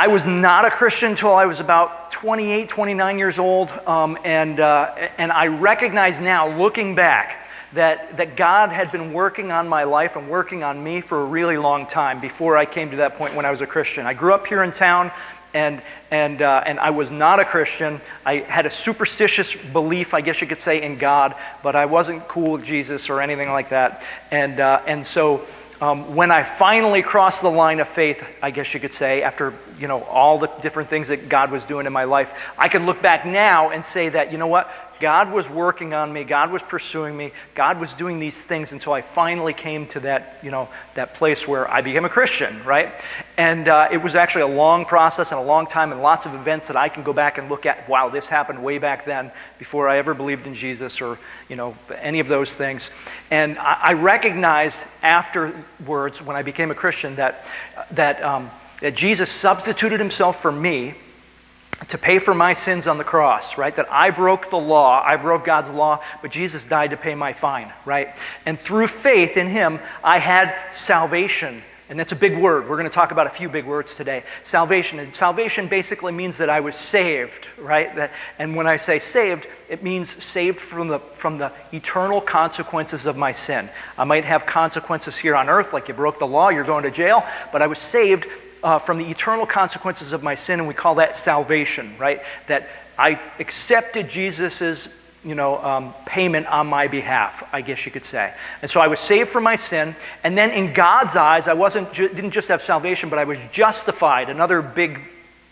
I was not a Christian until I was about 28, 29 years old, and I recognize now, looking back, that God had been working on my life and working on me for a really long time before I came to that point when I was a Christian. I grew up here in town, and I was not a Christian. I had a superstitious belief, I guess you could say, in God, but I wasn't cool with Jesus or anything like that. And so when I finally crossed the line of faith, I guess you could say, after all the different things that God was doing in my life, I can look back now and say that, you know what? God was working on me. God was pursuing me. God was doing these things until I finally came to that, that place where I became a Christian, right? And it was actually a long process and a long time and lots of events that I can go back and look at. Wow, this happened way back then before I ever believed in Jesus or, any of those things. And I recognized afterwards when I became a Christian that Jesus substituted himself for me to pay for my sins on the cross, right? That I broke the law, I broke God's law, but Jesus died to pay my fine, right? And through faith in him, I had salvation. And that's a big word. We're going to talk about a few big words today. Salvation. And salvation basically means that I was saved, right? And when I say saved, it means saved from the eternal consequences of my sin. I might have consequences here on earth, like you broke the law, you're going to jail, but I was saved from the eternal consequences of my sin, and we call that salvation, right? That I accepted Jesus's, payment on my behalf, I guess you could say. And so I was saved from my sin, and then in God's eyes, I didn't just have salvation, but I was justified. Another big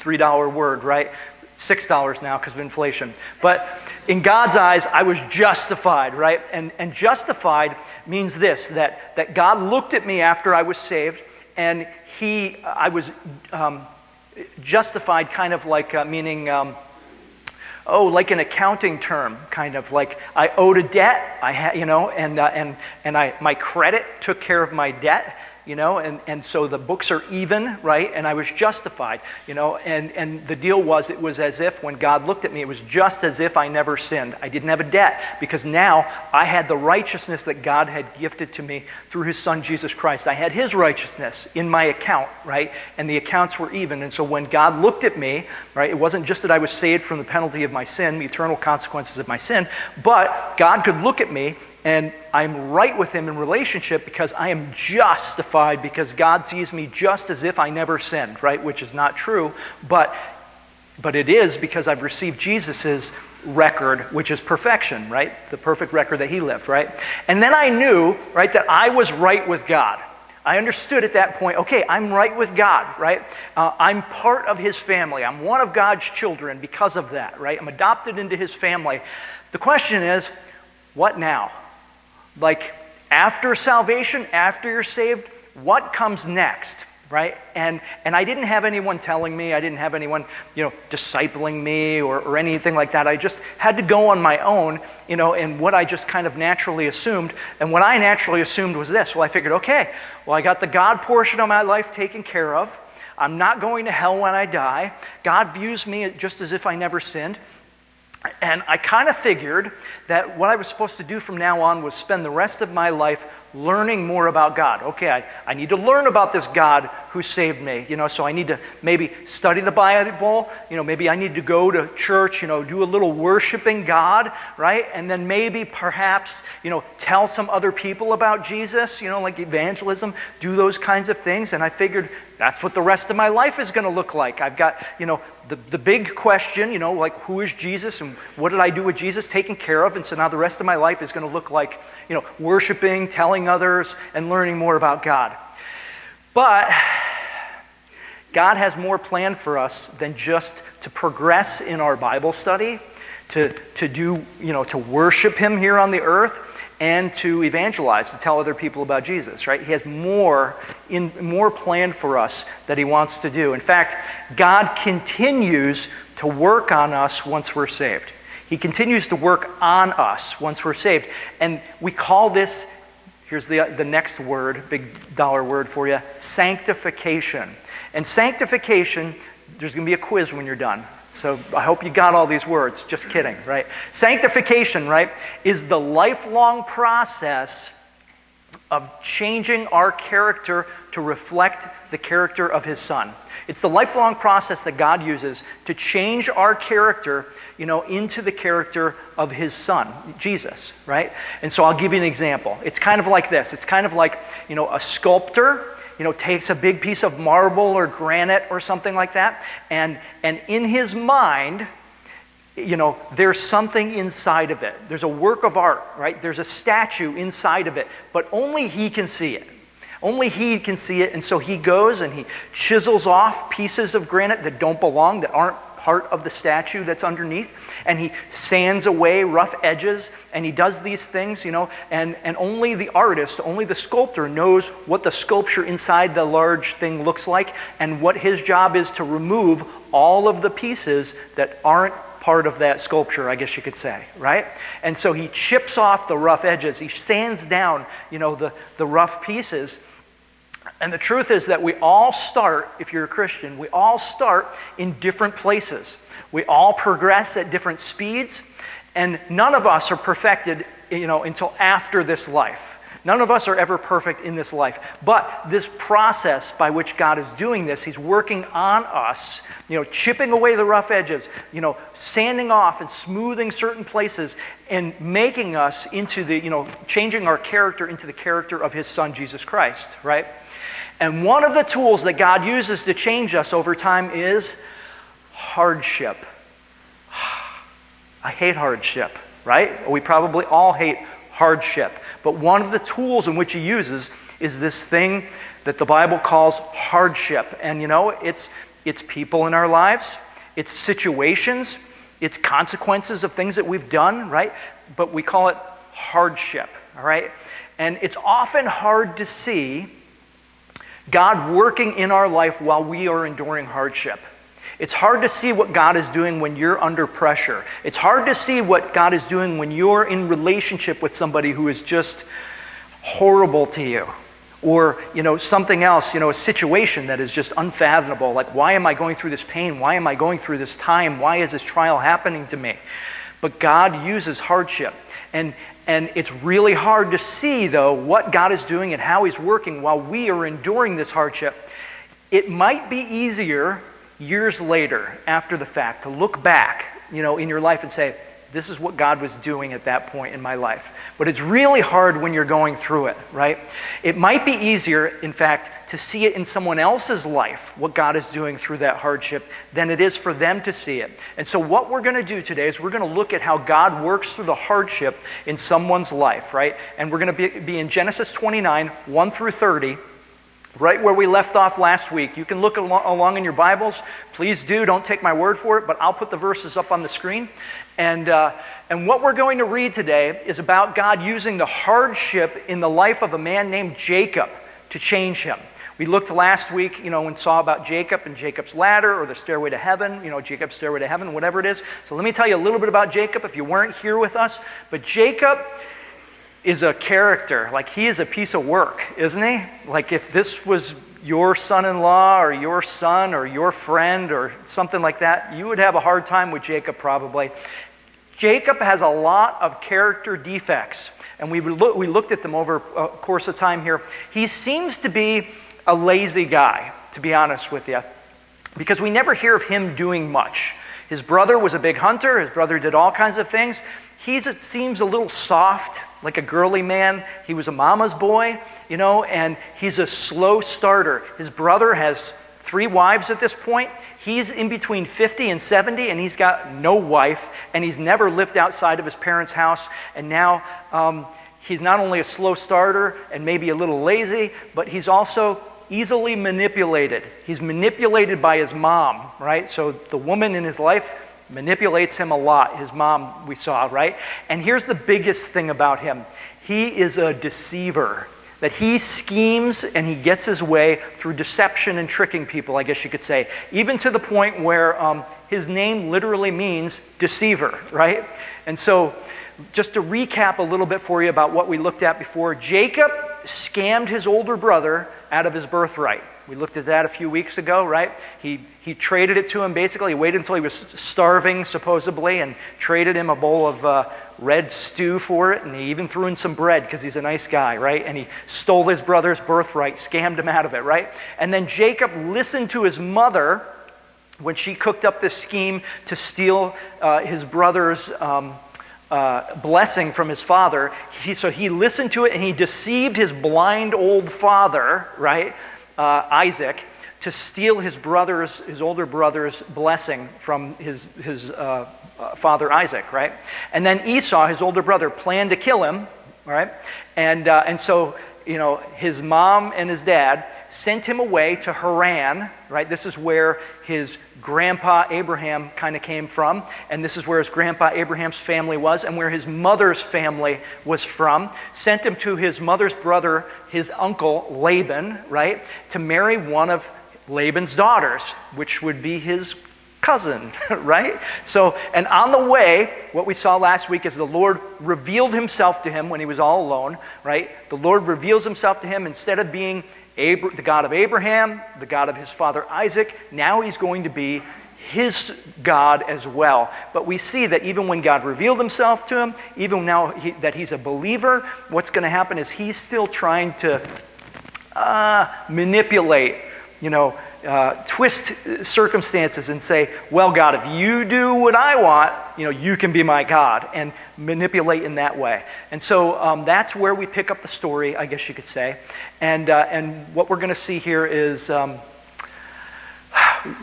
$3 word, right? $6 now because of inflation. But in God's eyes, I was justified, right? And justified means this, that God looked at me after I was saved, and I was justified, kind of like meaning, like an accounting term, kind of like I owed a debt. I had, my credit took care of my debt. And so the books are even, right? And I was justified, and the deal was, it was as if when God looked at me, it was just as if I never sinned. I didn't have a debt because now I had the righteousness that God had gifted to me through his son, Jesus Christ. I had his righteousness in my account, right? And the accounts were even. And so when God looked at me, right, it wasn't just that I was saved from the penalty of my sin, the eternal consequences of my sin, but God could look at me and I'm right with him in relationship because I am justified because God sees me just as if I never sinned, right? Which is not true, but it is because I've received Jesus's record, which is perfection, right? The perfect record that he lived, right? And then I knew, right, that I was right with God. I understood at that point, okay, I'm right with God, right? I'm part of his family. I'm one of God's children because of that, right? I'm adopted into his family. The question is, what now? Like, after salvation, after you're saved, what comes next, right? And I didn't have anyone telling me, I didn't have anyone, discipling me or anything like that. I just had to go on my own, and what I just kind of naturally assumed. And what I naturally assumed was this. Well, I figured, okay, well, I got the God portion of my life taken care of. I'm not going to hell when I die. God views me just as if I never sinned. And I kind of figured that what I was supposed to do from now on was spend the rest of my life learning more about God. Okay, I need to learn about this God who saved me, so I need to maybe study the Bible, maybe I need to go to church, do a little worshiping God, right? And then maybe perhaps, tell some other people about Jesus, like evangelism, do those kinds of things. And I figured that's what the rest of my life is going to look like. I've got, the big question, like who is Jesus and what did I do with Jesus, taken care of. And so now the rest of my life is going to look like, worshiping, telling others, and learning more about God. But God has more planned for us than just to progress in our Bible study, to do, to worship him here on the earth, and to evangelize, to tell other people about Jesus, right? He has more planned for us that he wants to do. In fact, God continues to work on us once we're saved. He continues to work on us once we're saved. And we call this, here's the next word, big dollar word for you, sanctification. And sanctification, there's going to be a quiz when you're done. So I hope you got all these words. Just kidding, right? Sanctification, right, is the lifelong process of changing our character to reflect the character of his Son. It's the lifelong process that God uses to change our character, into the character of his Son, Jesus, right? And so I'll give you an example. It's kind of like this. It's kind of like, a sculptor, takes a big piece of marble or granite or something like that, and in his mind, there's something inside of it. There's a work of art, right? There's a statue inside of it, but only he can see it. Only he can see it, and so he goes and he chisels off pieces of granite that don't belong, that aren't part of the statue that's underneath, and he sands away rough edges, and he does these things, and only the artist, only the sculptor knows what the sculpture inside the large thing looks like, and what his job is to remove all of the pieces that aren't part of that sculpture, I guess you could say, right? And so he chips off the rough edges, he sands down, the rough pieces. And the truth is that we all start, if you're a Christian, we all start in different places. We all progress at different speeds, and none of us are perfected, until after this life. None of us are ever perfect in this life. But this process by which God is doing this, he's working on us, chipping away the rough edges, sanding off and smoothing certain places and making us into changing our character into the character of his Son, Jesus Christ, right? And one of the tools that God uses to change us over time is hardship. I hate hardship, right? We probably all hate hardship. But one of the tools in which he uses is this thing that the Bible calls hardship. And it's people in our lives, it's situations, it's consequences of things that we've done, right? But we call it hardship, all right? And it's often hard to see God working in our life while we are enduring hardship. It's hard to see what God is doing when you're under pressure. It's hard to see what God is doing when you're in relationship with somebody who is just horrible to you. Or, something else, a situation that is just unfathomable. Like, why am I going through this pain? Why am I going through this time? Why is this trial happening to me? But God uses hardship. And it's really hard to see, though, what God is doing and how he's working while we are enduring this hardship. It might be easier years later, after the fact, to look back, in your life and say, this is what God was doing at that point in my life. But it's really hard when you're going through it, right? It might be easier, in fact, to see it in someone else's life, what God is doing through that hardship, than it is for them to see it. And so what we're going to do today is we're going to look at how God works through the hardship in someone's life, right? And we're going to be in Genesis 29, 1 through 30, right where we left off last week. You can look along in your Bibles. Please do. Don't take my word for it, but I'll put the verses up on the screen. And what we're going to read today is about God using the hardship in the life of a man named Jacob to change him. We looked last week, and saw about Jacob and Jacob's ladder or the stairway to heaven, Jacob's stairway to heaven, whatever it is. So let me tell you a little bit about Jacob if you weren't here with us. But Jacob is a character. Like, he is a piece of work, isn't he? Like, if this was your son-in-law or your son or your friend or something like that, you would have a hard time with Jacob probably. Jacob has a lot of character defects, and we looked at them over a course of time here. He seems to be a lazy guy, to be honest with you, because we never hear of him doing much. His brother was a big hunter. His brother did all kinds of things. He seems a little soft, like a girly man. He was a mama's boy, and he's a slow starter. His brother has 3 wives at this point. He's in between 50 and 70, and he's got no wife, and he's never lived outside of his parents' house. And now he's not only a slow starter and maybe a little lazy, but he's also easily manipulated. He's manipulated by his mom, right? So the woman in his life manipulates him a lot. His mom, we saw, right? And here's the biggest thing about him. He is a deceiver. That he schemes and he gets his way through deception and tricking people, I guess you could say. Even to the point where his name literally means deceiver, right? And so, just to recap a little bit for you about what we looked at before, Jacob scammed his older brother out of his birthright. We looked at that a few weeks ago, right? He traded it to him basically. He waited until he was starving, supposedly, and traded him a bowl of red stew for it, and he even threw in some bread because he's a nice guy, right? And he stole his brother's birthright, scammed him out of it, right? And then Jacob listened to his mother when she cooked up this scheme to steal his brother's blessing from his father. So he listened to it, and he deceived his blind old father, right, Isaac, to steal his older brother's blessing from his father Isaac, right? And then Esau, his older brother, planned to kill him, right? And so, his mom and his dad sent him away to Haran, right? This is where his grandpa Abraham kind of came from, and this is where his grandpa Abraham's family was, and where his mother's family was from. Sent him to his mother's brother, his uncle Laban, right, to marry one of Laban's daughters, which would be his cousin, right? So, and on the way, what we saw last week is the Lord revealed himself to him when he was all alone, right? The Lord reveals himself to him instead of being the God of Abraham, the God of his father Isaac. Now he's going to be his God as well. But we see that even when God revealed himself to him, even now that he's a believer, what's going to happen is he's still trying to manipulate, twist circumstances and say, well, God, if you do what I want, you can be my God, and manipulate in that way. And so that's where we pick up the story, I guess you could say. And what we're going to see here is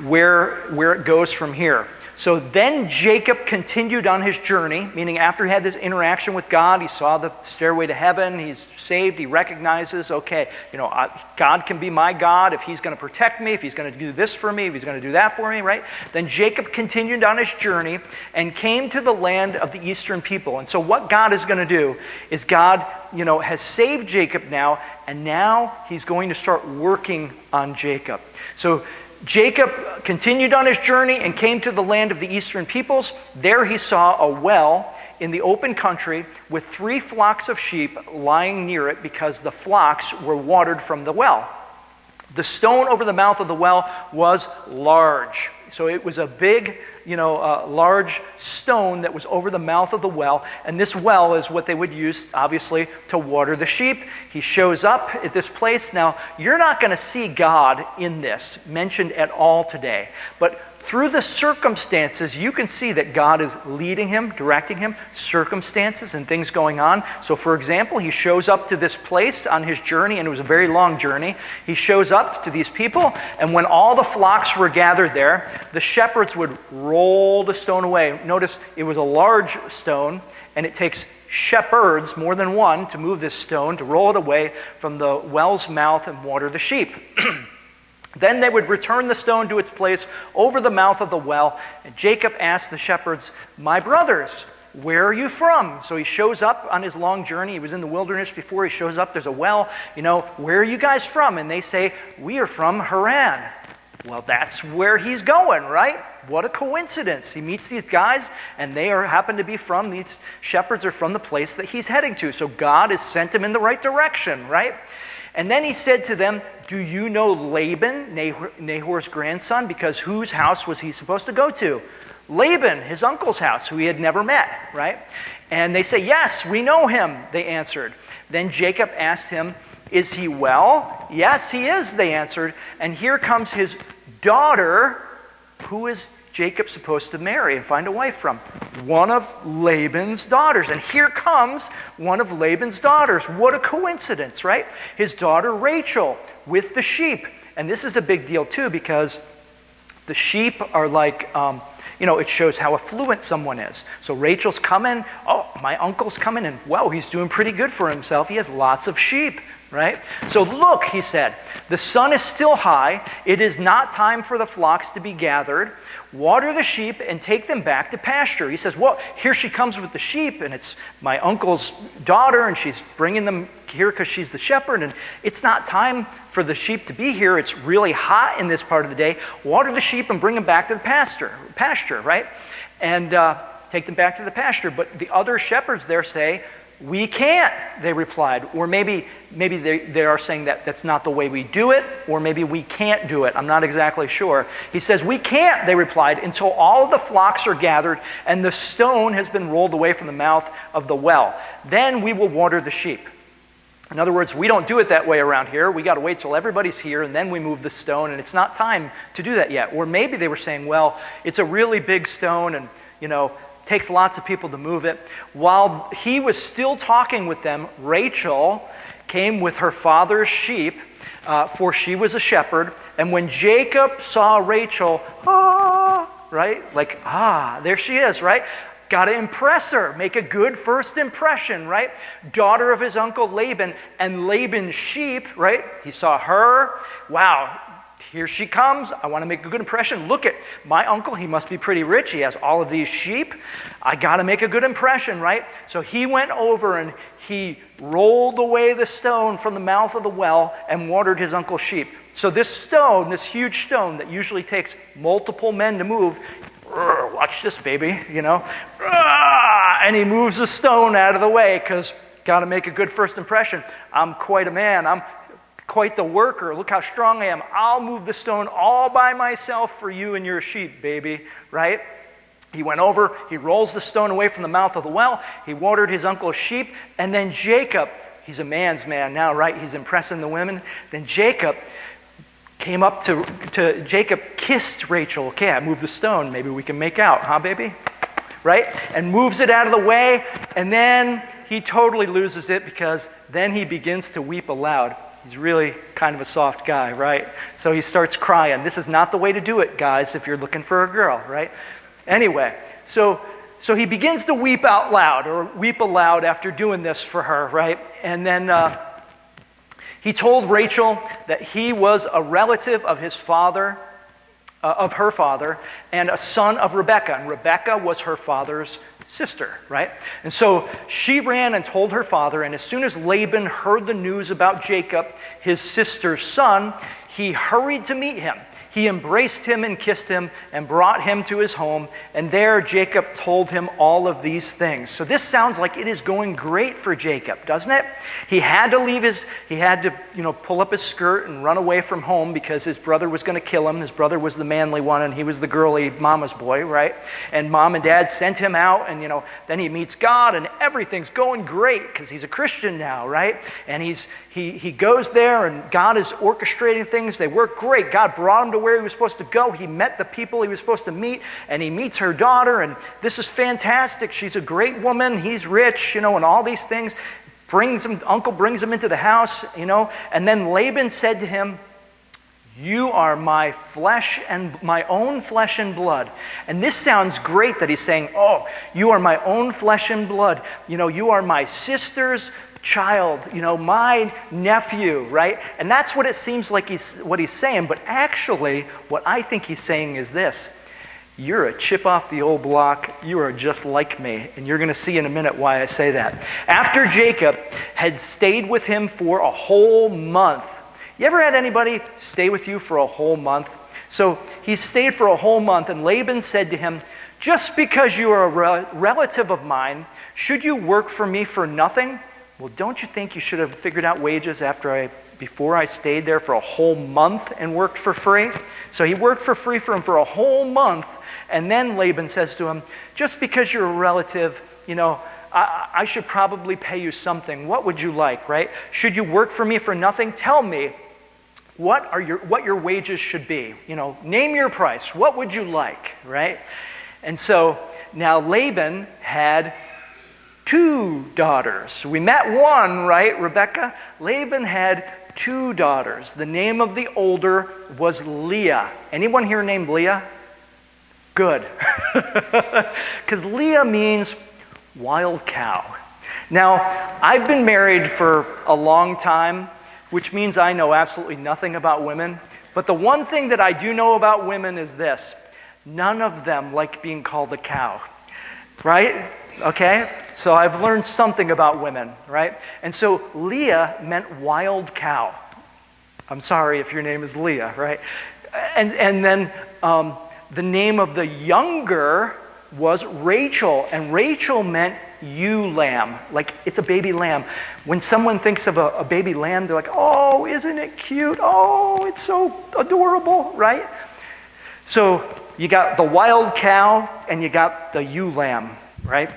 where it goes from here. So then Jacob continued on his journey, meaning after he had this interaction with God, he saw the stairway to heaven, he's saved, he recognizes, okay, God can be my God if he's going to protect me, if he's going to do this for me, if he's going to do that for me, right? Then Jacob continued on his journey and came to the land of the eastern people. And so what God is going to do is God, has saved Jacob now, and now he's going to start working on Jacob. So Jacob continued on his journey and came to the land of the eastern peoples. There he saw a well in the open country with 3 flocks of sheep lying near it because the flocks were watered from the well. The stone over the mouth of the well was large. So it was a big, large stone that was over the mouth of the well. And this well is what they would use, obviously, to water the sheep. He shows up at this place. Now, you're not going to see God in this mentioned at all today. But through the circumstances, you can see that God is leading him, directing him, circumstances and things going on. So, for example, he shows up to this place on his journey, and it was a very long journey. He shows up to these people, and when all the flocks were gathered there, the shepherds would roll the stone away. Notice it was a large stone, and it takes shepherds, more than one, to move this stone, to roll it away from the well's mouth and water the sheep. Then they would return the stone to its place over the mouth of the well. And Jacob asked the shepherds, "My brothers, where are you from?" So he shows up on his long journey. He was in the wilderness before. He shows up. There's a well. Where are you guys from? And they say, "We are from Haran." Well, that's where he's going, right? What a coincidence. He meets these guys, and they happen to be from, these shepherds are from the place that he's heading to. So God has sent him in the right direction, right? And then he said to them, "Do you know Laban, Nahor's grandson? Because whose house was he supposed to go to?" Laban, his uncle's house, who he had never met, right? And they say, "Yes, we know him," they answered. Then Jacob asked him, "Is he well?" "Yes, he is," they answered. And here comes his daughter. Who is Jacob supposed to marry and find a wife from? One of Laban's daughters. And here comes one of Laban's daughters. What a coincidence, right? His daughter Rachel with the sheep. And this is a big deal too, because the sheep are like, it shows how affluent someone is. So Rachel's coming. Oh, my uncle's coming, and wow, he's doing pretty good for himself. He has lots of sheep, right? So look, he said, the sun is still high. It is not time for the flocks to be gathered. Water the sheep and take them back to pasture. He says, well, here she comes with the sheep, and it's my uncle's daughter, and she's bringing them here because she's the shepherd, and it's not time for the sheep to be here. It's really hot in this part of the day. Water the sheep and bring them back to the pasture, right? And take them back to the pasture. But the other shepherds there say, "We can't," they replied. Or maybe they are saying that that's not the way we do it, or maybe we can't do it. I'm not exactly sure. He says, "We can't," they replied, "until all of the flocks are gathered and the stone has been rolled away from the mouth of the well. Then we will water the sheep." In other words, we don't do it that way around here. We got to wait till everybody's here and then we move the stone, and it's not time to do that yet. Or maybe they were saying, well, it's a really big stone and, takes lots of people to move it. While he was still talking with them, Rachel came with her father's sheep, for she was a shepherd. And when Jacob saw Rachel, right? Like, there she is, right? Got to impress her, make a good first impression, right? Daughter of his uncle Laban, and Laban's sheep, right? He saw her. Wow, here she comes. I want to make a good impression. Look at my uncle. He must be pretty rich. He has all of these sheep. I got to make a good impression, right? So he went over and he rolled away the stone from the mouth of the well and watered his uncle's sheep. So this stone, this huge stone that usually takes multiple men to move, watch this, baby, and he moves the stone out of the way because got to make a good first impression. I'm quite a man. I'm quite the worker. Look how strong I am. I'll move the stone all by myself for you and your sheep, baby, right? He went over, he rolls the stone away from the mouth of the well, he watered his uncle's sheep, and then Jacob, he's a man's man now, right? He's impressing the women. Then Jacob came up to Jacob, kissed Rachel. Okay, I moved the stone. Maybe we can make out, huh, baby? Right? And moves it out of the way, and then he totally loses it because then he begins to weep aloud. He's really kind of a soft guy, right? So he starts crying. This is not the way to do it, guys, if you're looking for a girl, right? Anyway, so he begins to weep out loud, or weep aloud after doing this for her, right? And then he told Rachel that he was a relative of his father, of her father, and a son of Rebekah. And Rebekah was her father's sister, right? And so she ran and told her father, and as soon as Laban heard the news about Jacob, his sister's son, he hurried to meet him. He embraced him and kissed him and brought him to his home. And there Jacob told him all of these things. So this sounds like it is going great for Jacob, doesn't it? He had to pull up his skirt and run away from home because his brother was going to kill him. His brother was the manly one and he was the girly mama's boy, right? And mom and dad sent him out, and then he meets God and everything's going great because he's a Christian now, right? And he goes there and God is orchestrating things. They work great. God brought him to where he was supposed to go. He met the people he was supposed to meet, and he meets her daughter, and this is fantastic. She's a great woman. He's rich, and all these things. Uncle brings him into the house, and then Laban said to him, "You are my flesh and my own flesh and blood." And this sounds great that he's saying, "Oh, you are my own flesh and blood. You are my sister's child, my nephew," right? And that's what it seems like what he's saying. But actually, what I think he's saying is this: you're a chip off the old block. You are just like me. And you're going to see in a minute why I say that. After Jacob had stayed with him for a whole month. You ever had anybody stay with you for a whole month? So he stayed for a whole month, and Laban said to him, "Just because you are a relative of mine, should you work for me for nothing? Well, don't you think you should have figured out wages before I stayed there for a whole month and worked for free?" So he worked for free for him for a whole month, and then Laban says to him, "Just because you're a relative, I should probably pay you something. What would you like, right? Should you work for me for nothing? Tell me what your wages should be. Name your price. What would you like, right?" And so now Laban had 2 daughters. We met one, right, Rebekah? Laban had 2 daughters. The name of the older was Leah. Anyone here named Leah? Good. Because Leah means wild cow. Now, I've been married for a long time, which means I know absolutely nothing about women. But the one thing that I do know about women is this: none of them like being called a cow, right? Okay? So I've learned something about women, right? And so Leah meant wild cow. I'm sorry if your name is Leah, right? And then the name of the younger was Rachel, and Rachel meant ewe lamb, like it's a baby lamb. When someone thinks of a baby lamb, they're like, oh, isn't it cute? Oh, it's so adorable, right? So you got the wild cow and you got the ewe lamb, right?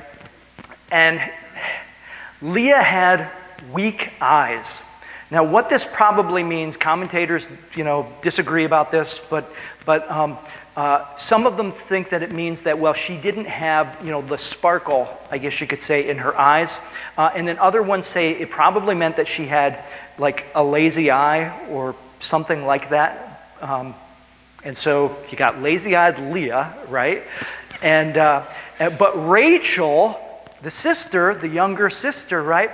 And Leah had weak eyes. Now, what this probably means, commentators, disagree about this, but some of them think that it means that, well, she didn't have, the sparkle, I guess you could say, in her eyes. And then other ones say it probably meant that she had, like, a lazy eye or something like that. And so you got lazy-eyed Leah, right? But Rachel, the sister, the younger sister, right,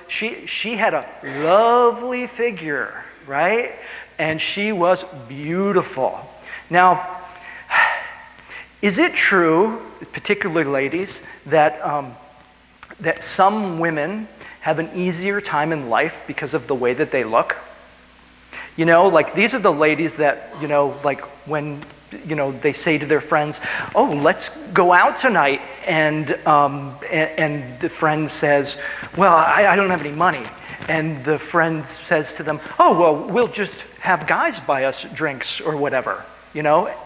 she had a lovely figure, right? And she was beautiful. Now, is it true, particularly ladies, that some women have an easier time in life because of the way that they look? Like these are the ladies that, like when, they say to their friends, oh, let's go out tonight. And the friend says, well, I don't have any money. And the friend says to them, oh, well, we'll just have guys buy us drinks or whatever,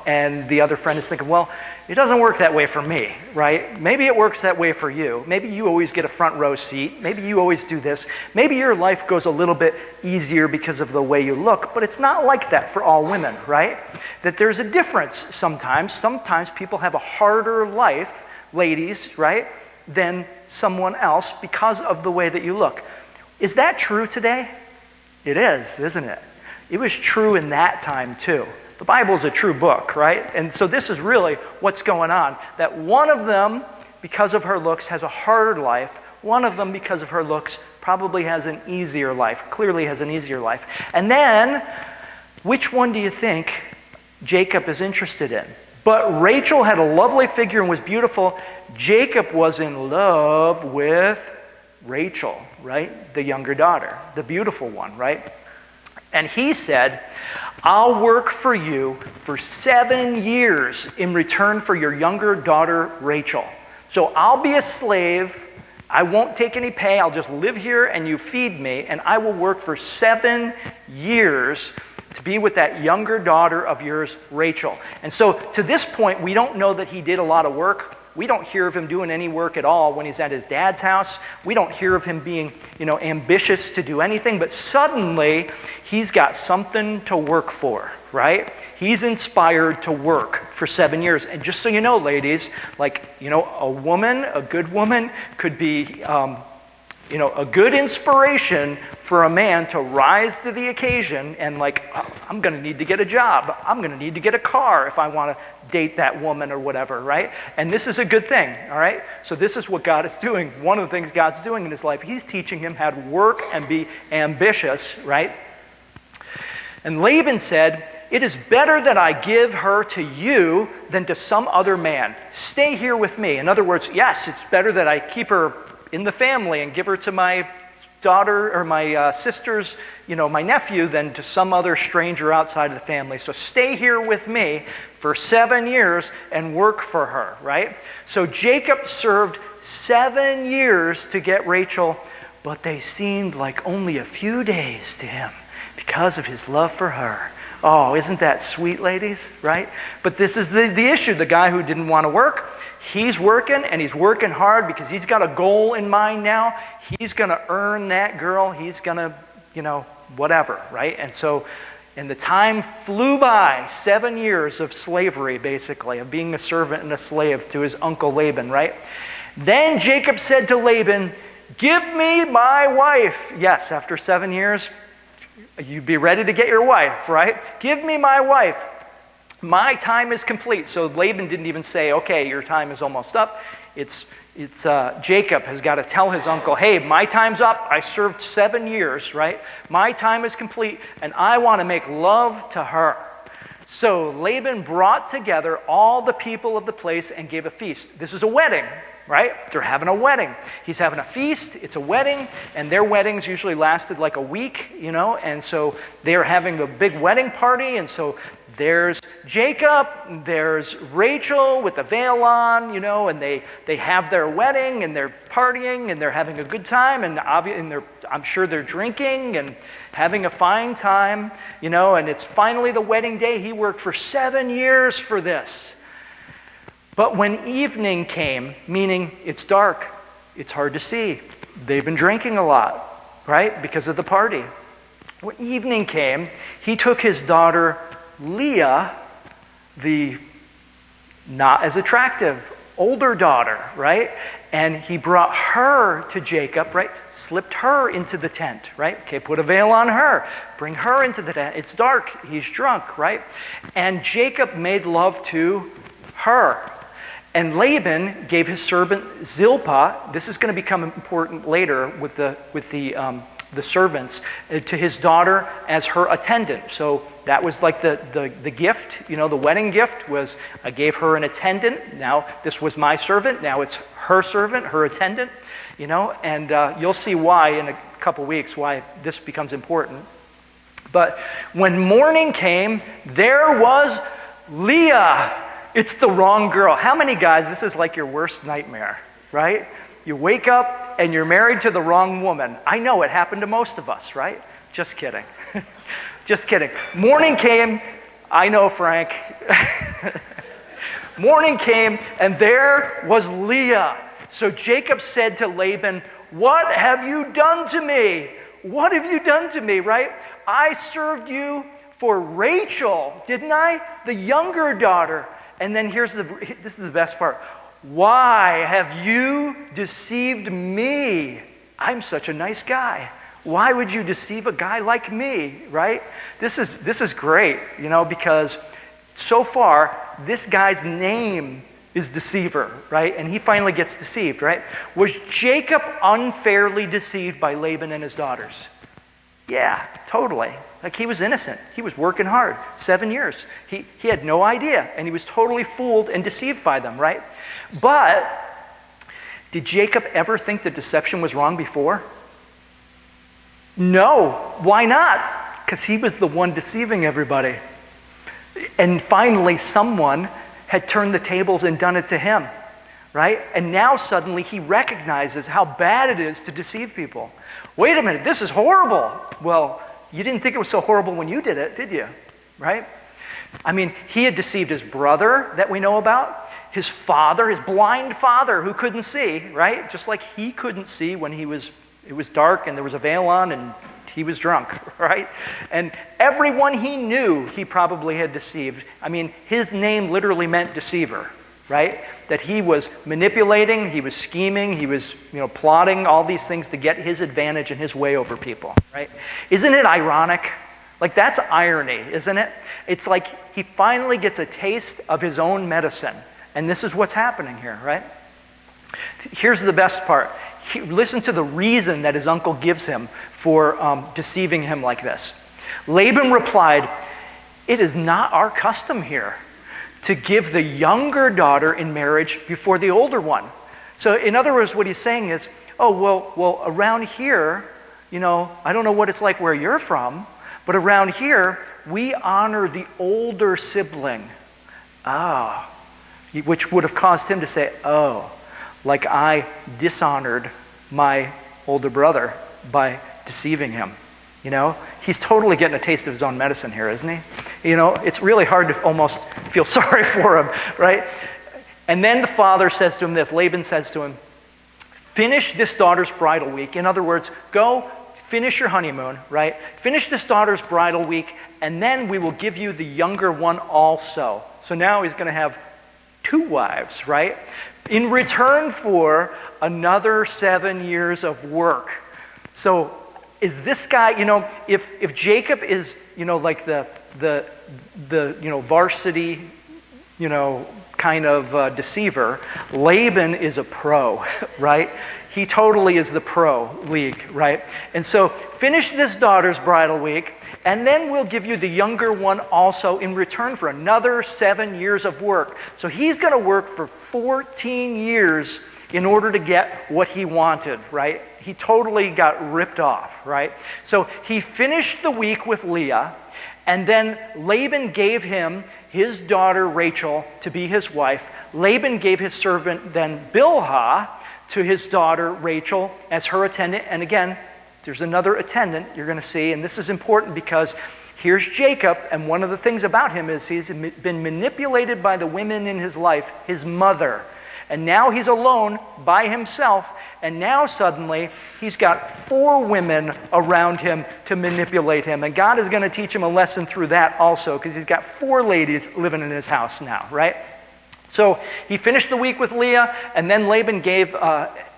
And the other friend is thinking, well, it doesn't work that way for me, right? Maybe it works that way for you. Maybe you always get a front row seat. Maybe you always do this. Maybe your life goes a little bit easier because of the way you look, but it's not like that for all women, right? That there's a difference sometimes. Sometimes people have a harder life, ladies, right, than someone else because of the way that you look. Is that true today? It is, isn't it? It was true in that time too. The Bible's a true book, right? And so this is really what's going on. That one of them, because of her looks, has a harder life. One of them, because of her looks, probably has an easier life, clearly has an easier life. And then, which one do you think Jacob is interested in? But Rachel had a lovely figure and was beautiful. Jacob was in love with Rachel, right? The younger daughter, the beautiful one, right? And he said, I'll work for you for 7 years in return for your younger daughter, Rachel. So I'll be a slave. I won't take any pay. I'll just live here and you feed me. And I will work for 7 years to be with that younger daughter of yours, Rachel. And so to this point, we don't know that he did a lot of work. We don't hear of him doing any work at all when he's at his dad's house. We don't hear of him being, ambitious to do anything. But suddenly, he's got something to work for, right? He's inspired to work for 7 years. And just so you know, ladies, a good woman could be, a good inspiration for a man to rise to the occasion and I'm going to need to get a job. I'm going to need to get a car if I want to date that woman or whatever, right? And this is a good thing, all right? So this is what God is doing. One of the things God's doing in his life, he's teaching him how to work and be ambitious, right? And Laban said, it is better that I give her to you than to some other man. Stay here with me. In other words, yes, it's better that I keep her in the family and give her to my daughter or my sister's, my nephew, than to some other stranger outside of the family. So stay here with me for 7 years and work for her, right? So Jacob served 7 years to get Rachel, but they seemed like only a few days to him because of his love for her. Oh, isn't that sweet, ladies, right? But this is the issue. The guy who didn't want to work, he's working, and he's working hard because he's got a goal in mind now. He's going to earn that girl. He's going to, whatever, right? And so, and the time flew by, 7 years of slavery, basically, of being a servant and a slave to his uncle Laban, right? Then Jacob said to Laban, give me my wife. Yes, after 7 years, you'd be ready to get your wife, right? Give me my wife. My time is complete. So Laban didn't even say, okay, your time is almost up. It's Jacob has got to tell his uncle, hey, my time's up. I served 7 years, right? My time is complete, and I want to make love to her. So Laban brought together all the people of the place and gave a feast. This is a wedding, right? They're having a wedding. He's having a feast. It's a wedding, and their weddings usually lasted like a week, and so they're having a big wedding party, and so there's Jacob, there's Rachel with the veil on, and they have their wedding, and they're partying, and they're having a good time, and I'm sure they're drinking and having a fine time, and it's finally the wedding day. He worked for 7 years for this. But when evening came, meaning it's dark, it's hard to see. They've been drinking a lot, right, because of the party. When evening came, he took his daughter Leah, the not as attractive older daughter, right? And he brought her to Jacob, right? Slipped her into the tent, right? Okay, put a veil on her. Bring her into the tent. It's dark. He's drunk, right? And Jacob made love to her. And Laban gave his servant Zilpah, this is going to become important later with the servants, to his daughter as her attendant. So that was like the gift, the wedding gift was, I gave her an attendant. Now this was my servant. Now it's her servant, her attendant, and you'll see why in a couple weeks, why this becomes important. But when morning came, there was Leah. It's the wrong girl. How many guys, this is like your worst nightmare, right? You wake up and you're married to the wrong woman. I know it happened to most of us, right? Just kidding. Just kidding. Morning came, I know, Frank. Morning came and there was Leah. So Jacob said to Laban, "What have you done to me? What have you done to me?" Right? I served you for Rachel, didn't I? The younger daughter. And then this is the best part. Why have you deceived me? I'm such a nice guy. Why would you deceive a guy like me, right? This is great, because so far this guy's name is deceiver, right? And he finally gets deceived, right? Was Jacob unfairly deceived by Laban and his daughters? Yeah, totally. Like he was innocent. He was working hard. 7 years. He had no idea, and he was totally fooled and deceived by them, right? But did Jacob ever think that deception was wrong before? No. Why not? Because he was the one deceiving everybody. And finally, someone had turned the tables and done it to him, right? And now suddenly he recognizes how bad it is to deceive people. Wait a minute, this is horrible. Well, you didn't think it was so horrible when you did it, did you? Right? I mean, he had deceived his brother that we know about, his father, his blind father who couldn't see, right? Just like he couldn't see when it was dark and there was a veil on and he was drunk, right? And everyone he knew he probably had deceived. I mean, his name literally meant deceiver, right? That he was manipulating, he was scheming, he was, plotting all these things to get his advantage and his way over people, right? Isn't it ironic? Like that's irony, isn't it? It's like he finally gets a taste of his own medicine. And this is what's happening here, right? Here's the best part. Listen to the reason that his uncle gives him for deceiving him like this. Laban replied, "It is not our custom here to give the younger daughter in marriage before the older one." So in other words, what he's saying is, well, around here, I don't know what it's like where you're from, but around here, we honor the older sibling. Which would have caused him to say, like I dishonored my older brother by deceiving him. He's totally getting a taste of his own medicine here, isn't he? It's really hard to almost feel sorry for him, right? And then the father says to him this, Laban says to him, "Finish this daughter's bridal week." In other words, go finish your honeymoon, right? Finish this daughter's bridal week, and then we will give you the younger one also. So now he's going to have 2 wives, right? In return for another 7 years of work. So is this guy, if Jacob is, like the varsity, kind of deceiver, Laban is a pro, right? He totally is the pro league, right? And so finish this daughter's bridal week, and then we'll give you the younger one also in return for another 7 years of work. So he's going to work for 14 years in order to get what he wanted, right? He totally got ripped off, right? So he finished the week with Leah, and then Laban gave him his daughter Rachel to be his wife. Laban gave his servant then Bilhah to his daughter Rachel as her attendant. And again, there's another attendant you're going to see, and this is important because here's Jacob, and one of the things about him is he's been manipulated by the women in his life, his mother. And now he's alone by himself, and now suddenly he's got 4 women around him to manipulate him. And God is going to teach him a lesson through that also, because he's got 4 ladies living in his house now, right? So he finished the week with Leah, and then Laban gave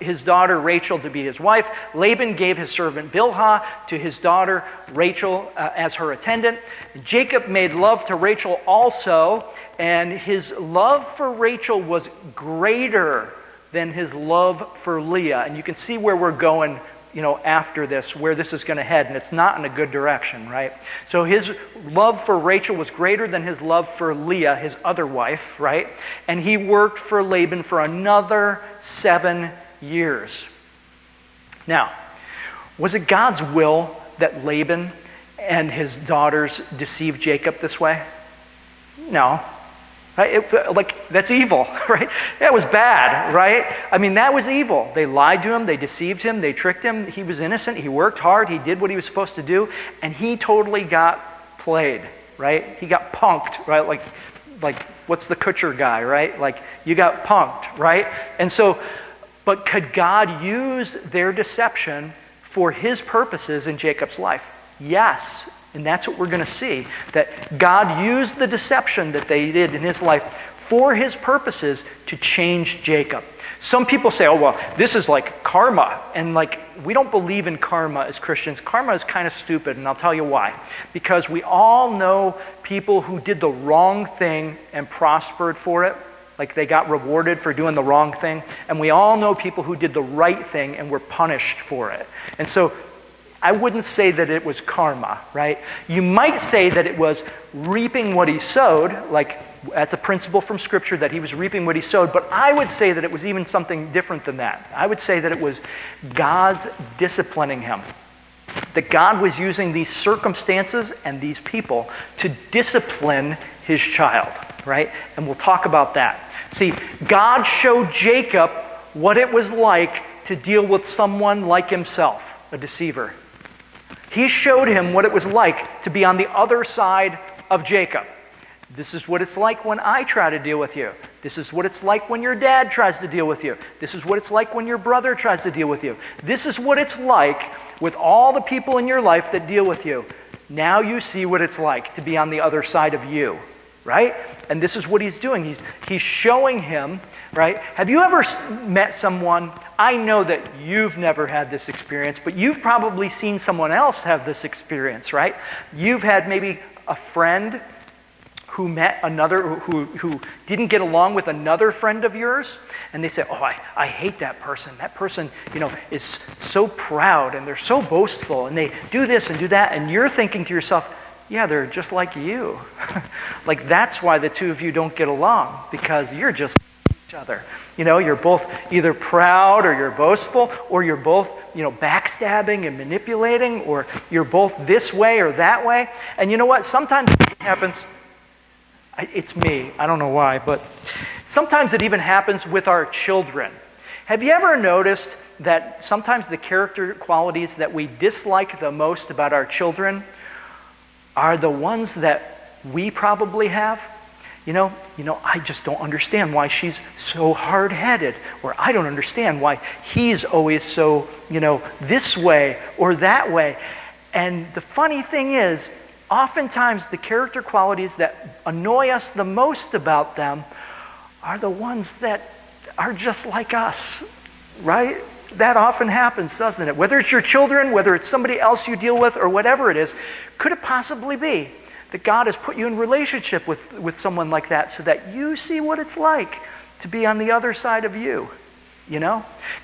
his daughter Rachel to be his wife. Laban gave his servant Bilhah to his daughter Rachel as her attendant. Jacob made love to Rachel also, and his love for Rachel was greater than his love for Leah. And you can see where we're going, after this, where this is going to head, and it's not in a good direction, right? So his love for Rachel was greater than his love for Leah, his other wife, right? And he worked for Laban for another 7 years. Now, was it God's will that Laban and his daughters deceived Jacob this way? No. Right? That's evil, right? That was bad, right? I mean, that was evil. They lied to him, they deceived him, they tricked him. He was innocent, he worked hard, he did what he was supposed to do, and he totally got played, right? He got punked, right? Like what's the Kutcher guy, right? Like, you got punked, right? And so, but could God use their deception for his purposes in Jacob's life? Yes. And that's what we're going to see, that God used the deception that they did in his life for his purposes to change Jacob. Some people say, oh, well, this is like karma. And we don't believe in karma as Christians. Karma is kind of stupid, and I'll tell you why. Because we all know people who did the wrong thing and prospered for it. Like they got rewarded for doing the wrong thing. And we all know people who did the right thing and were punished for it. And so I wouldn't say that it was karma, right? You might say that it was reaping what he sowed, like that's a principle from Scripture that he was reaping what he sowed, but I would say that it was even something different than that. I would say that it was God's disciplining him. That God was using these circumstances and these people to discipline his child, right? And we'll talk about that. See, God showed Jacob what it was like to deal with someone like himself, a deceiver. He showed him what it was like to be on the other side of Jacob. This is what it's like when I try to deal with you. This is what it's like when your dad tries to deal with you. This is what it's like when your brother tries to deal with you. This is what it's like with all the people in your life that deal with you. Now you see what it's like to be on the other side of you, right? And this is what he's doing. He's showing him, right? Have you ever met someone, I know that you've never had this experience, but you've probably seen someone else have this experience, right? You've had maybe a friend who met another, who didn't get along with another friend of yours, and they say, oh, I hate that person. That person, is so proud, and they're so boastful, and they do this and do that, and you're thinking to yourself, yeah, they're just like you. Like, that's why the two of you don't get along, because you're just like each other. You're both either proud or you're boastful, or you're both, backstabbing and manipulating, or you're both this way or that way. And you know what? Sometimes it happens, it's me, I don't know why, but sometimes it even happens with our children. Have you ever noticed that sometimes the character qualities that we dislike the most about our children are the ones that we probably have? I just don't understand why she's so hard-headed, or I don't understand why he's always so, this way or that way. And the funny thing is, oftentimes the character qualities that annoy us the most about them are the ones that are just like us, right? That often happens, doesn't it? Whether it's your children, whether it's somebody else you deal with, or whatever it is, could it possibly be that God has put you in relationship with someone like that so that you see what it's like to be on the other side of you?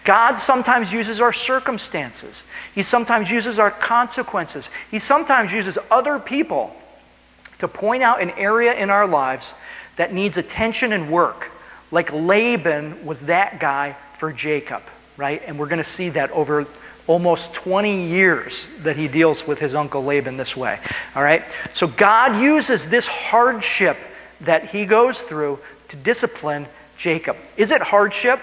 God sometimes uses our circumstances. He sometimes uses our consequences. He sometimes uses other people to point out an area in our lives that needs attention and work. Like Laban was that guy for Jacob, right? And we're going to see that over almost 20 years that he deals with his uncle Laban this way, all right? So God uses this hardship that he goes through to discipline Jacob. Is it hardship?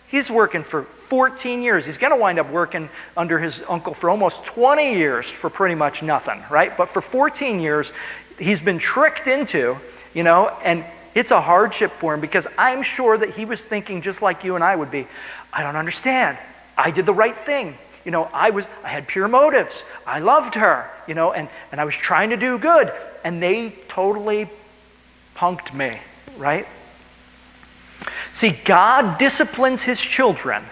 He's working for 14 years. He's going to wind up working under his uncle for almost 20 years for pretty much nothing, right? But for 14 years, he's been tricked into, and it's a hardship for him because I'm sure that he was thinking just like you and I would be, I don't understand. I did the right thing. I had pure motives. I loved her, and I was trying to do good. And they totally punked me, right? See, God disciplines his children.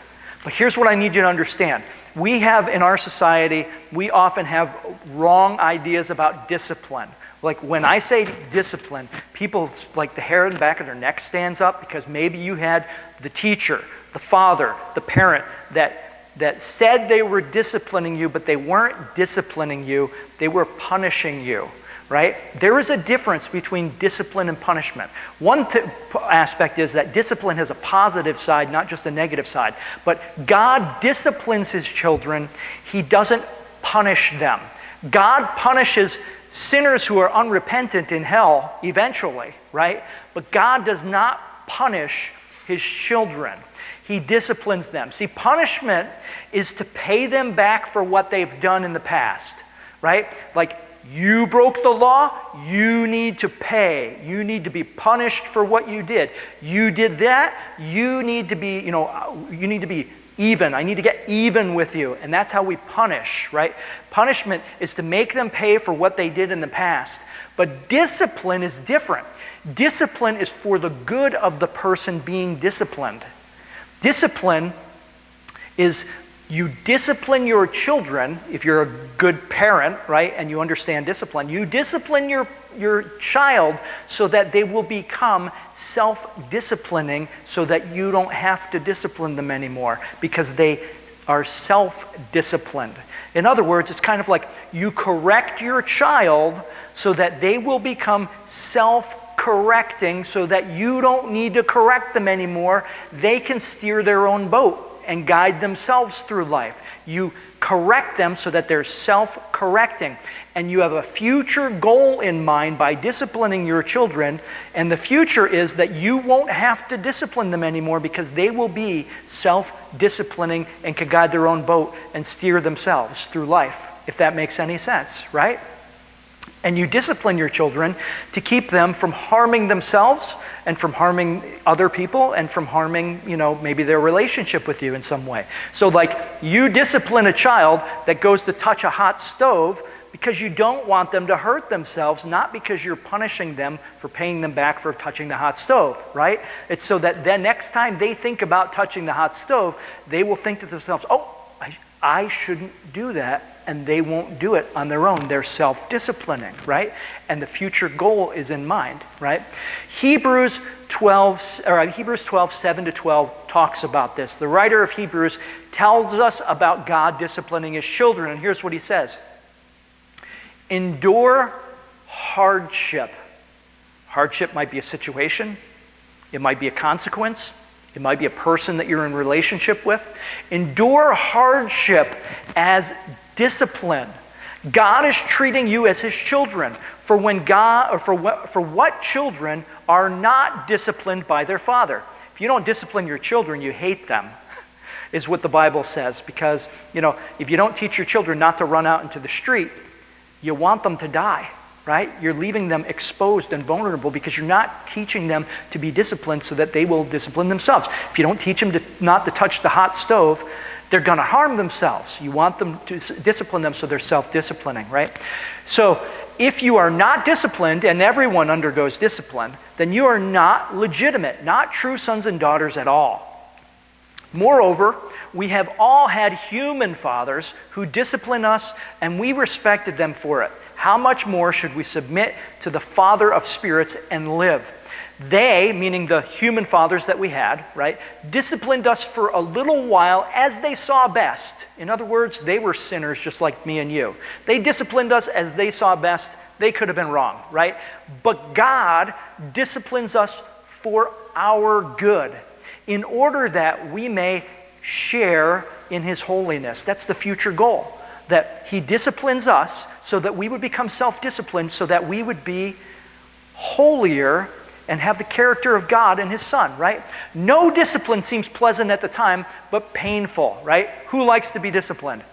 But here's what I need you to understand. We have in our society, we often have wrong ideas about discipline. Like when I say discipline, people, like the hair in the back of their neck stands up because maybe you had the teacher, the father, the parent that said they were disciplining you, but they weren't disciplining you, they were punishing you, right? There is a difference between discipline and punishment. One aspect is that discipline has a positive side, not just a negative side. But God disciplines his children. He doesn't punish them. God punishes sinners who are unrepentant in hell eventually, right? But God does not punish his children. He disciplines them. See, punishment is to pay them back for what they've done in the past, right? Like, you broke the law, you need to pay. You need to be punished for what you did. You did that, you need to be, you need to be even. I need to get even with you. And that's how we punish, right? Punishment is to make them pay for what they did in the past. But discipline is different. Discipline is for the good of the person being disciplined. Discipline is you discipline your children, if you're a good parent, right, and you understand discipline, you discipline your child so that they will become self-disciplining so that you don't have to discipline them anymore because they are self-disciplined. In other words, it's kind of like you correct your child so that they will become self-correcting so that you don't need to correct them anymore. They can steer their own boat and guide themselves through life. You correct them so that they're self-correcting. And you have a future goal in mind by disciplining your children. And the future is that you won't have to discipline them anymore because they will be self-disciplining and can guide their own boat and steer themselves through life, if that makes any sense, right? And you discipline your children to keep them from harming themselves and from harming other people and from harming, maybe their relationship with you in some way. So like you discipline a child that goes to touch a hot stove because you don't want them to hurt themselves, not because you're punishing them for paying them back for touching the hot stove, right? It's so that then next time they think about touching the hot stove, they will think to themselves, oh, I shouldn't do that. And they won't do it on their own. They're self-disciplining, right? And the future goal is in mind, right? Hebrews 12, 7 to 12 talks about this. The writer of Hebrews tells us about God disciplining his children. And here's what he says. Endure hardship. Hardship might be a situation. It might be a consequence. It might be a person that you're in relationship with. Endure hardship as discipline. God is treating you as his children. For what children are not disciplined by their father? If you don't discipline your children, you hate them, is what the Bible says. Because, if you don't teach your children not to run out into the street, you want them to die, right? You're leaving them exposed and vulnerable because you're not teaching them to be disciplined so that they will discipline themselves. If you don't teach them not to touch the hot stove, they're going to harm themselves. You want them to discipline them so they're self-disciplining, right? So if you are not disciplined, and everyone undergoes discipline, then you are not legitimate, not true sons and daughters at all. Moreover, we have all had human fathers who discipline us, and we respected them for it. How much more should we submit to the Father of spirits and live? They, meaning the human fathers that we had, right, disciplined us for a little while as they saw best. In other words, they were sinners just like me and you. They disciplined us as they saw best. They could have been wrong, right? But God disciplines us for our good. in order that we may share in his holiness. That's the future goal, that he disciplines us so that we would become self-disciplined, so that we would be holier and have the character of God and his Son, right? No discipline seems pleasant at the time, but painful, right? Who likes to be disciplined?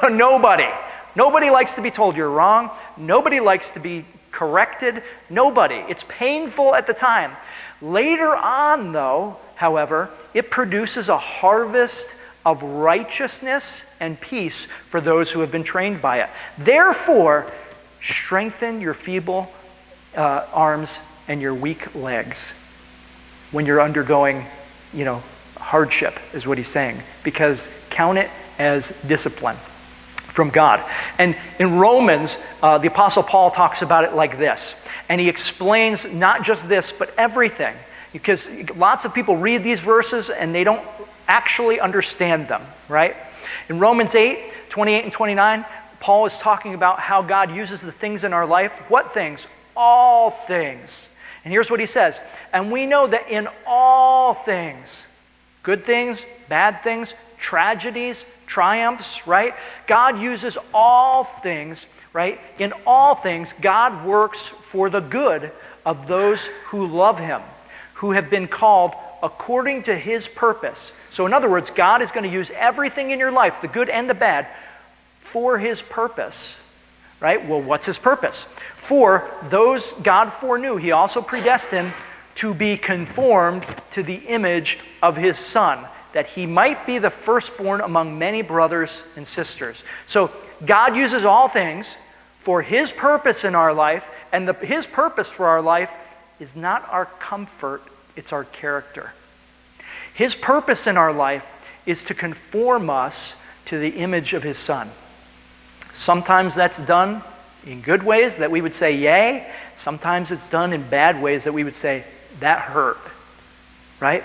Nobody. Nobody likes to be told you're wrong. Nobody likes to be corrected. Nobody. It's painful at the time. Later on, though, however, it produces a harvest of righteousness and peace for those who have been trained by it. Therefore, strengthen your feeble arms and your weak legs when you're undergoing, hardship, is what he's saying, because count it as discipline from God. And in Romans, the Apostle Paul talks about it like this, and he explains not just this, but everything, because lots of people read these verses and they don't actually understand them, right? In Romans 8:28 and 29, Paul is talking about how God uses the things in our life. What things? All things. And here's what he says, and we know that in all things, good things, bad things, tragedies, triumphs, right? God uses all things, right? In all things, God works for the good of those who love him, who have been called according to his purpose. So in other words, God is going to use everything in your life, the good and the bad, for his purpose, right? Well, what's his purpose? For those God foreknew, he also predestined to be conformed to the image of his Son, that he might be the firstborn among many brothers and sisters. So God uses all things for his purpose in our life, and his purpose for our life is not our comfort, it's our character. His purpose in our life is to conform us to the image of his Son. Sometimes that's done in good ways that we would say, yay. Sometimes it's done in bad ways that we would say, that hurt. Right?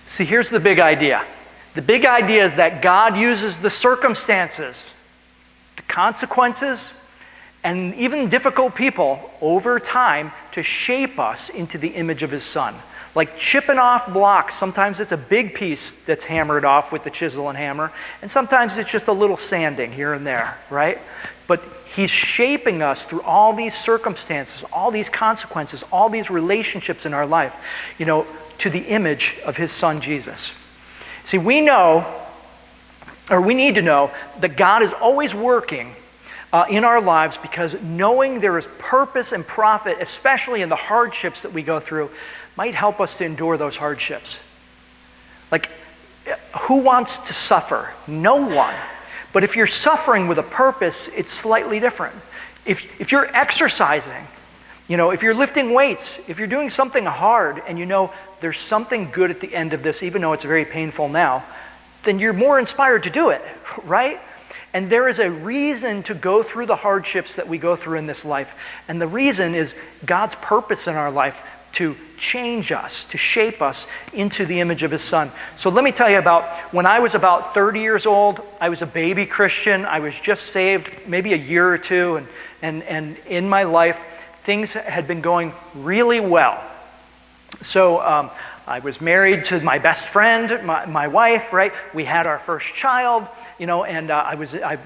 See, here's the big idea. The big idea is that God uses the circumstances, the consequences, and even difficult people over time to shape us into the image of his Son. Like chipping off blocks, sometimes it's a big piece that's hammered off with the chisel and hammer, and sometimes it's just a little sanding here and there, right? But he's shaping us through all these circumstances, all these consequences, all these relationships in our life, to the image of his Son, Jesus. See, we need to know that God is always working in our lives, because knowing there is purpose and profit, especially in the hardships that we go through, might help us to endure those hardships. Like, who wants to suffer? No one. But if you're suffering with a purpose, it's slightly different. If you're exercising, if you're lifting weights, if you're doing something hard and there's something good at the end of this, even though it's very painful now, then you're more inspired to do it, right? And there is a reason to go through the hardships that we go through in this life. And the reason is God's purpose in our life to change us, to shape us into the image of his Son. So let me tell you about when I was about 30 years old. I was a baby Christian. I was just saved maybe a year or two. And in my life, things had been going really well. So I was married to my best friend, my wife, right? We had our first child, and I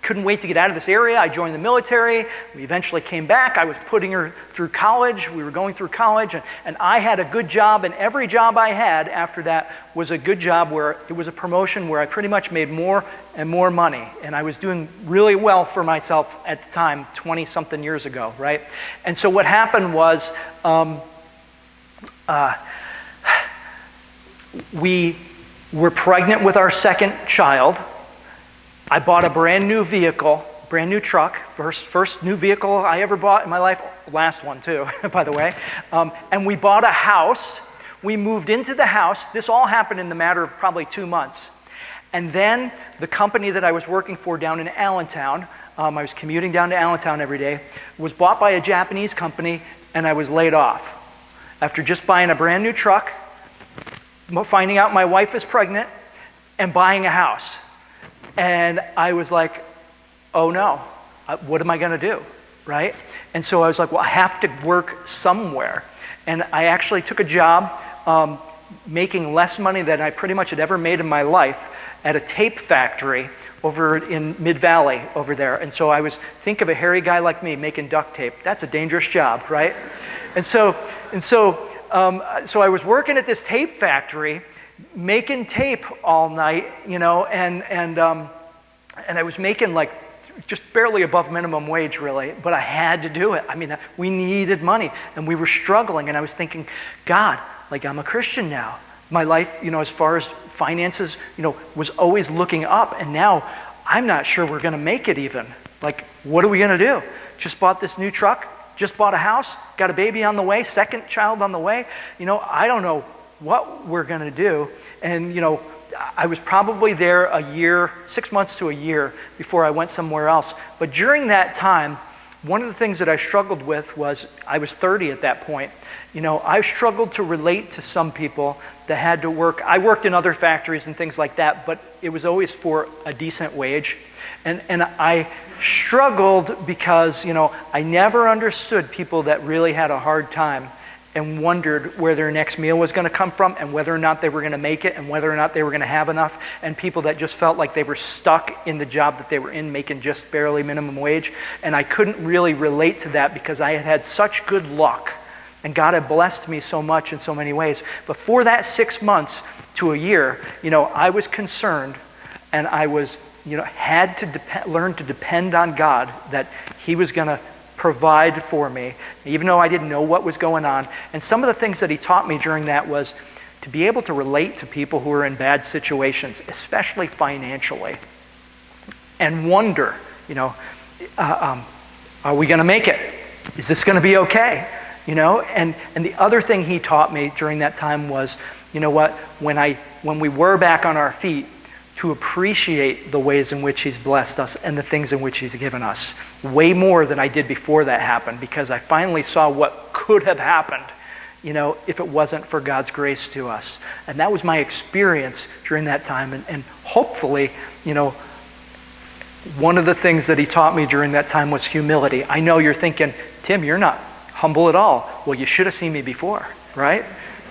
couldn't wait to get out of this area. I joined the military. We eventually came back. I was putting her through college. We were going through college, and I had a good job, and every job I had after that was a good job where it was a promotion where I pretty much made more and more money, and I was doing really well for myself at the time, 20-something years ago, right? And so what happened was we were pregnant with our second child. I bought a brand new vehicle, brand new truck, first new vehicle I ever bought in my life, last one too, by the way. And we bought a house. We moved into the house. This all happened in the matter of probably 2 months. And then the company that I was working for down in Allentown, I was commuting down to Allentown every day, was bought by a Japanese company, and I was laid off. After just buying a brand new truck, finding out my wife is pregnant, and buying a house. And I was like, oh no, what am I going to do, right? And so I was like, well, I have to work somewhere. And I actually took a job making less money than I pretty much had ever made in my life at a tape factory over in Mid-Valley over there. And so think of a hairy guy like me making duct tape. That's a dangerous job, right? So I was working at this tape factory, making tape all night, and I was making like just barely above minimum wage, really, but I had to do it. I mean, we needed money, and we were struggling, and I was thinking, God, like, I'm a Christian now. My life, as far as finances, was always looking up, and now I'm not sure we're going to make it even. Like, what are we going to do? Just bought this new truck, just bought a house, got a baby on the way, second child on the way. I don't know what we're going to do. And, I was probably there a year, 6 months to a year before I went somewhere else. But during that time, one of the things that I struggled with was, I was 30 at that point. I struggled to relate to some people that had to work. I worked in other factories and things like that, but it was always for a decent wage. And I struggled because, I never understood people that really had a hard time and wondered where their next meal was going to come from and whether or not they were going to make it and whether or not they were going to have enough, and people that just felt like they were stuck in the job that they were in, making just barely minimum wage. And I couldn't really relate to that because I had had such good luck and God had blessed me so much in so many ways. But for that 6 months to a year, I was concerned, and I was, had to learn to depend on God, that He was going to provide for me, even though I didn't know what was going on. And some of the things that He taught me during that was to be able to relate to people who are in bad situations, especially financially, and wonder, are we going to make it? Is this going to be okay? And the other thing He taught me during that time was, when we were back on our feet, to appreciate the ways in which He's blessed us and the things in which He's given us. Way more than I did before that happened, because I finally saw what could have happened, if it wasn't for God's grace to us. And that was my experience during that time. And hopefully, one of the things that He taught me during that time was humility. I know you're thinking, Tim, you're not humble at all. Well, you should have seen me before, right?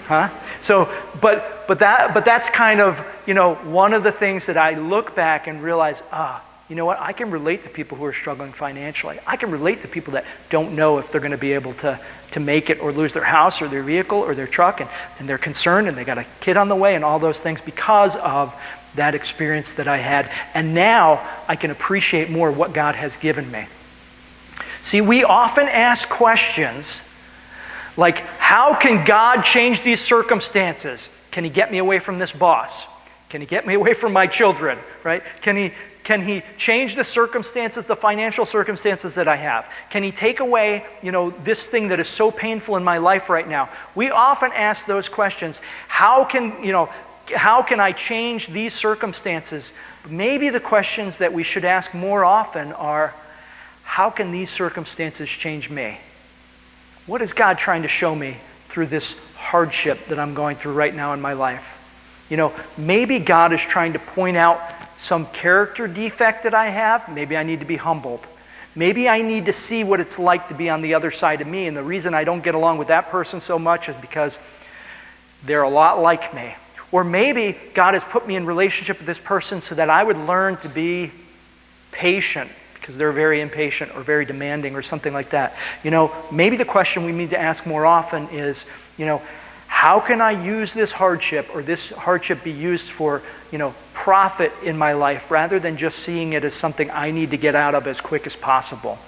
Huh? So, but that's kind of, one of the things that I look back and realize, you know what? I can relate to people who are struggling financially. I can relate to people that don't know if they're going to be able to make it, or lose their house or their vehicle or their truck, and they're concerned, and they got a kid on the way and all those things because of that experience that I had. And now I can appreciate more what God has given me. See, we often ask questions like, how can God change these circumstances? Can He get me away from this boss? Can He get me away from my children? Right? Can He change the circumstances, the financial circumstances that I have? Can He take away, this thing that is so painful in my life right now? We often ask those questions. How can I change these circumstances? Maybe the questions that we should ask more often are, how can these circumstances change me? What is God trying to show me through this hardship that I'm going through right now in my life? Maybe God is trying to point out some character defect that I have. Maybe I need to be humbled. Maybe I need to see what it's like to be on the other side of me. And the reason I don't get along with that person so much is because they're a lot like me. Or maybe God has put me in relationship with this person so that I would learn to be patient, because they're very impatient or very demanding or something like that. Maybe the question we need to ask more often is, how can I use this hardship, or this hardship be used for, profit in my life, rather than just seeing it as something I need to get out of as quick as possible?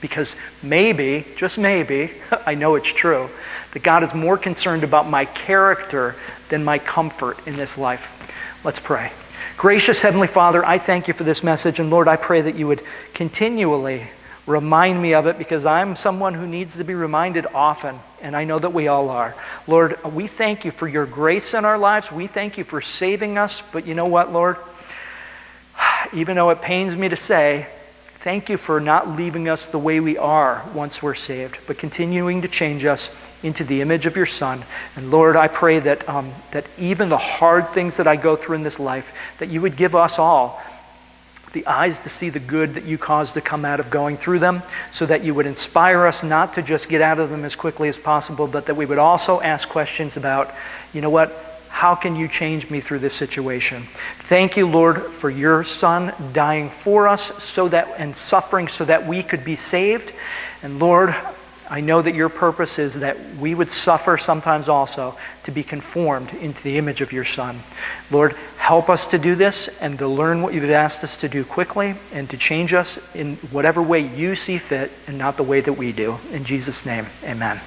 Because maybe, just maybe, I know it's true, that God is more concerned about my character than my comfort in this life. Let's pray. Gracious Heavenly Father, I thank You for this message, and Lord, I pray that You would continually remind me of it, because I'm someone who needs to be reminded often, and I know that we all are. Lord, we thank You for Your grace in our lives. We thank You for saving us, but you know what, Lord? Even though it pains me to say, thank You for not leaving us the way we are once we're saved, but continuing to change us into the image of Your Son. And Lord, I pray that that even the hard things that I go through in this life, that You would give us all the eyes to see the good that you caused to come out of going through them, so that you would inspire us not to just get out of them as quickly as possible, but that we would also ask questions about, you know what, how can you change me through this situation? Thank you, Lord, for your Son dying for us and suffering so that we could be saved. And Lord, I know that your purpose is that we would suffer sometimes also to be conformed into the image of your Son. Lord, help us to do this and to learn what you've asked us to do quickly and to change us in whatever way you see fit and not the way that we do. In Jesus' name, amen.